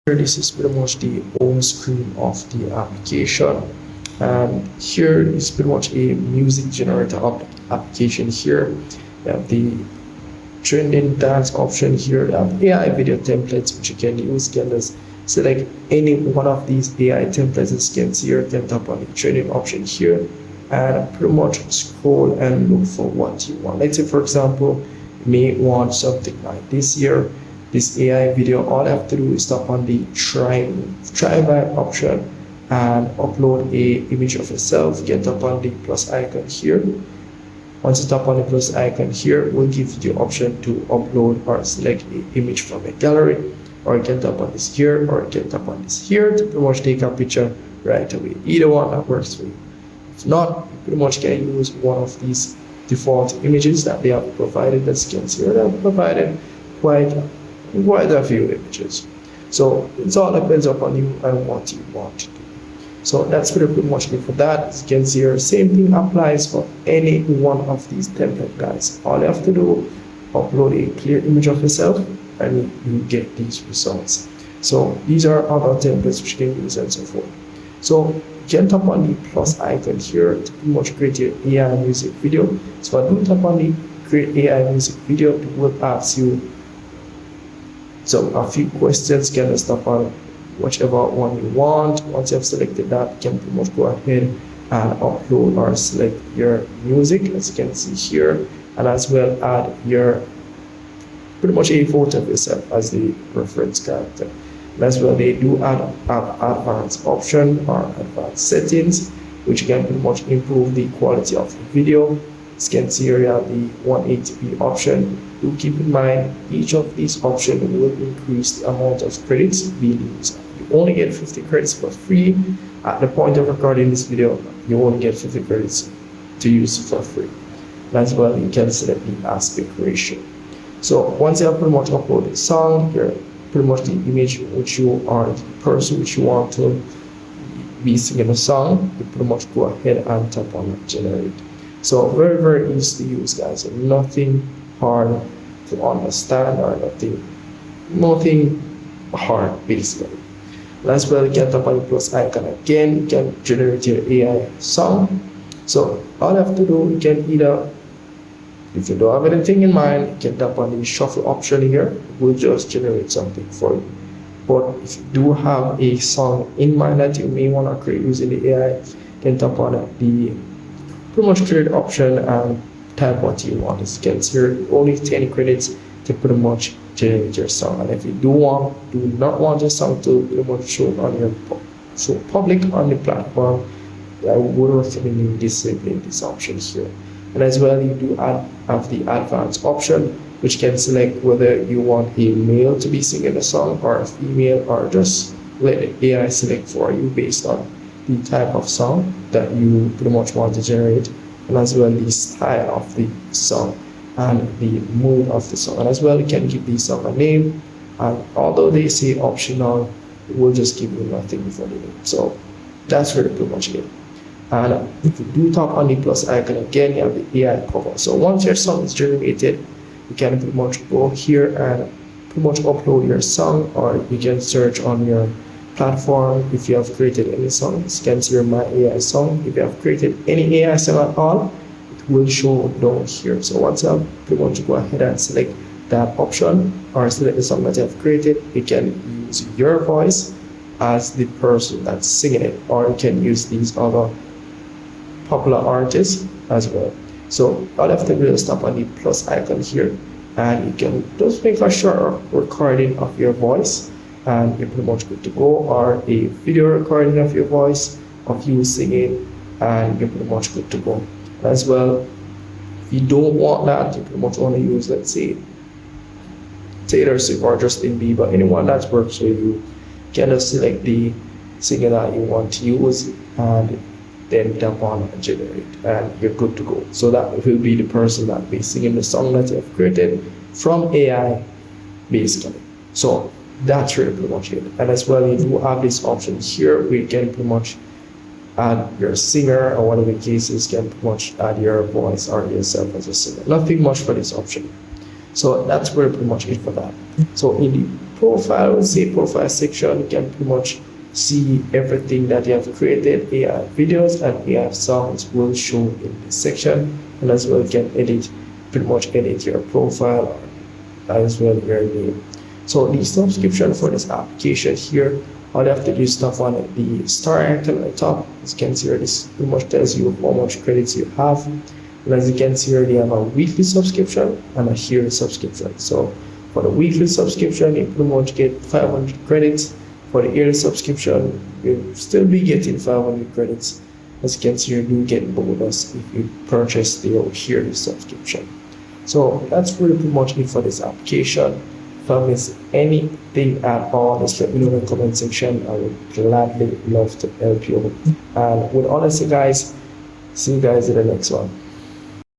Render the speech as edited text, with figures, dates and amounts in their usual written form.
Here, this is pretty much the home screen of the application, and here is pretty much a music generator application. Here you have the trending dance option. Here you have AI video templates which you can use. You can just select any one of these AI templates. As you can see here, you can tap on the trending option here and pretty much scroll and look for what you want. Let's say, for example, you may want something like this here. This AI video, all I have to do is tap on the try vibe option and upload a image of yourself. You can tap on the plus icon here. Once you tap on the plus icon here, it will give you the option to upload or select an image from a gallery, or you can tap on this here, or you can tap on this here to pretty much take a picture right away. Either one that works for you. If not, you pretty much can use one of these default images that they have provided. As you can see here, they have provided quite a few images. So it all depends upon you and what you want to do. So that's pretty much it for that. As you can see here, same thing applies for any one of these template guys. All you have to do, upload a clear image of yourself and you get these results. So these are other templates which you can use and so forth. So you can tap on the plus icon here to pretty much create your AI music video. So I do tap on the create AI music video, it will ask you a few questions. You can tap on whichever one you want. Once you have selected that, you can pretty much go ahead and upload or select your music, as you can see here, and as well add your pretty much a photo of yourself as the reference character. And as well, they do add advanced option or advanced settings, which can pretty much improve the quality of the video. As you can see here, you have the 180p option. Do keep in mind, each of these options will increase the amount of credits being used. You only get 50 credits for free. At the point of recording this video, you only get 50 credits to use for free. And as well, you can select the aspect ratio. So once you have pretty much uploaded the song, here pretty much the image which you are the person which you want to be singing a song, you pretty much go ahead and tap on generate. So very easy to use, guys, and nothing hard to understand or nothing hard basically. And as well, you can tap on the plus icon again. You can generate your AI song. So all you have to do, you can either, if you don't have anything in mind, you can tap on the shuffle option here. It will just generate something for you. But if you do have a song in mind that you may want to create using the AI, you can tap on the pretty much create option and type what you want. As you can see here, only 10 credits to pretty much generate your song. And if you do not want your song to pretty much show on your public on the platform, I would recommend you disabling this option here. And as well, you do have the advanced option, which can select whether you want a male to be singing the song or a female, or just let the AI select for you based on the type of song that you pretty much want to generate, and as well the style of the song and the mood of the song. And as well, you can give the song a name, and although they say optional, it will just give you nothing for the name. So that's really pretty much it. And if you do tap on the plus icon again, you have the AI cover. So once your song is generated, you can pretty much go here and pretty much upload your song, or you can search on your platform if you have created any songs. You can see your my AI song. If you have created any AI song at all, it will show down here. So once you have pretty much go ahead and select that option or select the song that you have created, you can use your voice as the person that's singing it, or you can use these other popular artists as well. So all you have to do is tap on the plus icon here, and you can just make a short recording of your voice, and you're pretty much good to go, or a video recording of your voice of you singing, and you're pretty much good to go. As well, if you don't want that, you pretty much want to use, let's say, Taylor Swift or Justin Bieber, anyone that works for you, can just select the singer that you want to use and then tap on generate, and you're good to go. So that will be the person that will be singing the song that you have created from AI basically. So that's really pretty much it. And as well, you do have this option here where you can pretty much add your singer, or whatever the case is, can pretty much add your voice or yourself as a singer. Nothing much for this option. So that's pretty much it for that. So in the profile, we'll say profile section, you can pretty much see everything that you have created. AI videos and AI songs will show in this section, and as well you can pretty much edit your profile as well your name. So the subscription for this application here, all you have to do is tap on the star icon at the top. As you can see here, this pretty much tells you how much credits you have. And as you can see here, they have a weekly subscription and a yearly subscription. So for the weekly subscription, you pretty much get 500 credits. For the yearly subscription, you'll still be getting 500 credits. As you can see here, you get bonus if you purchase the yearly subscription. So that's pretty much it for this application. If I miss anything at all, just let me know in the comment section. I would gladly love to help you. And with honesty, guys, see you guys in the next one.